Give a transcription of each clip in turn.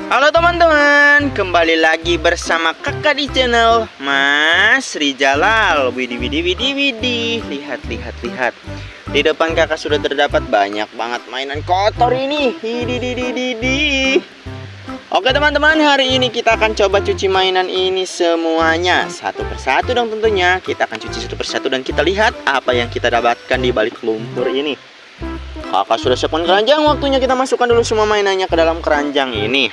Halo teman-teman, kembali lagi bersama kakak di channel Mas Rijalal. Widih. Lihat. Di depan kakak sudah terdapat banyak banget mainan kotor ini. Hidididididi. Oke teman-teman, hari ini kita akan coba cuci mainan ini semuanya satu persatu dong tentunya. Kita akan cuci satu persatu dan kita lihat apa yang kita dapatkan di balik lumpur ini. Kakak sudah siapkan keranjang, waktunya kita masukkan dulu semua mainannya ke dalam keranjang ini.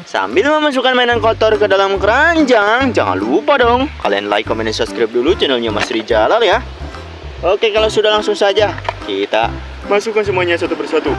Sambil memasukkan mainan kotor ke dalam keranjang, jangan lupa dong kalian like, comment, dan subscribe dulu channelnya Mas Rijalal ya. Oke, kalau sudah langsung saja kita masukkan semuanya satu persatu.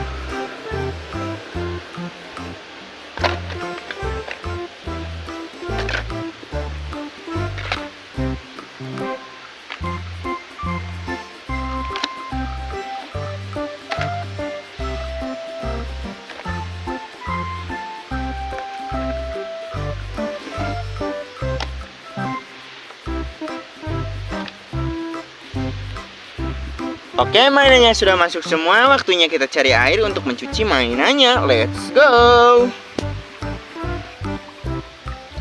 Oke, mainannya sudah masuk semua. Waktunya kita cari air untuk mencuci mainannya. Let's go.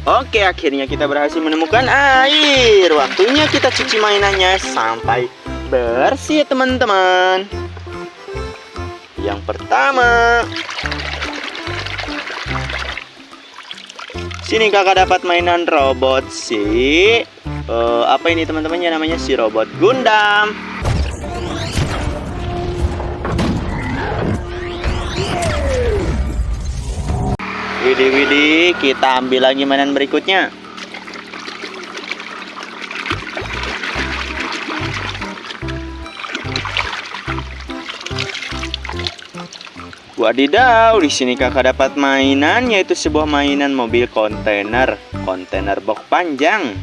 Oke, akhirnya kita berhasil menemukan air. Waktunya kita cuci mainannya sampai bersih teman-teman. Yang pertama, sini kakak dapat mainan robot si apa ini teman-teman ya, namanya si robot Gundam. Widih, kita ambil lagi mainan berikutnya. Wadidaw, di sini kakak dapat mainan, yaitu sebuah mainan mobil kontainer box panjang.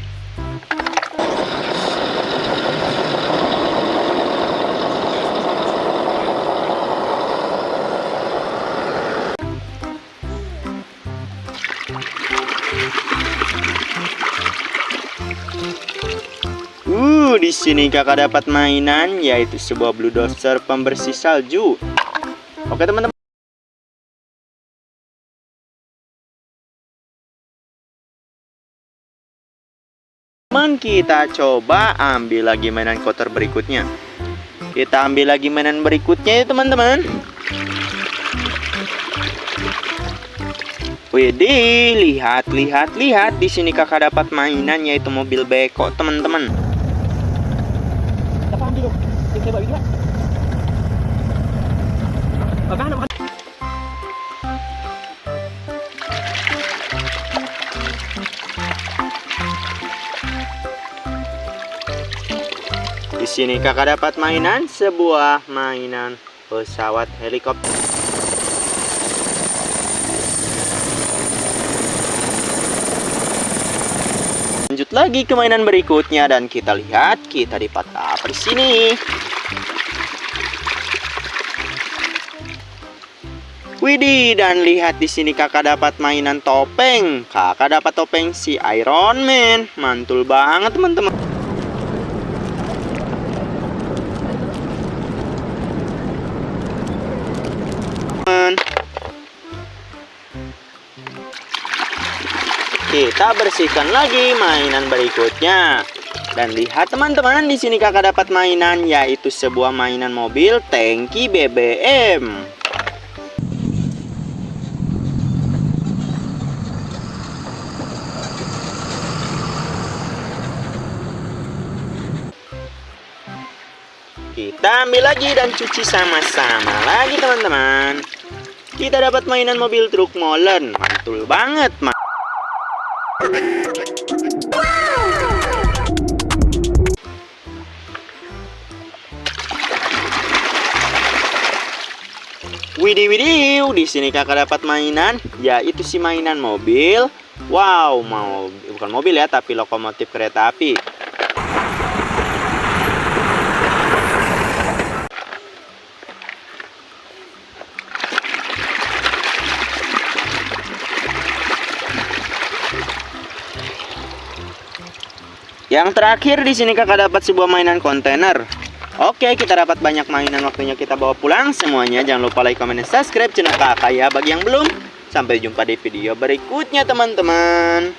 Di sini kakak dapat mainan, yaitu sebuah bulldozer pembersih salju. Oke teman-teman, kita coba ambil lagi mainan kotor berikutnya. Kita ambil lagi mainan berikutnya ya teman-teman. Widih, lihat. Di sini kakak dapat mainan, yaitu mobil beko teman-teman. Di sini kakak dapat mainan, sebuah mainan pesawat helikopter. Lanjut lagi ke mainan berikutnya dan kita lihat kita dapat apa di sini. Widih, dan lihat di sini kakak dapat mainan topeng. Kakak dapat topeng si Iron Man. Mantul banget teman-teman. Kita bersihkan lagi mainan berikutnya. Dan lihat teman-teman, di sini kakak dapat mainan, yaitu sebuah mainan mobil tangki BBM. Kita ambil lagi dan cuci sama-sama lagi teman-teman. Kita dapat mainan mobil truk molen. Mantul banget. Widih, di sini kakak dapat mainan, yaitu si mainan mobil. Wow, bukan mobil ya, tapi lokomotif kereta api. Yang terakhir di sini kakak dapat sebuah mainan kontainer. Oke, kita dapat banyak mainan, waktunya kita bawa pulang semuanya. Jangan lupa like, comment, dan subscribe channel kakak ya bagi yang belum. Sampai jumpa di video berikutnya teman-teman.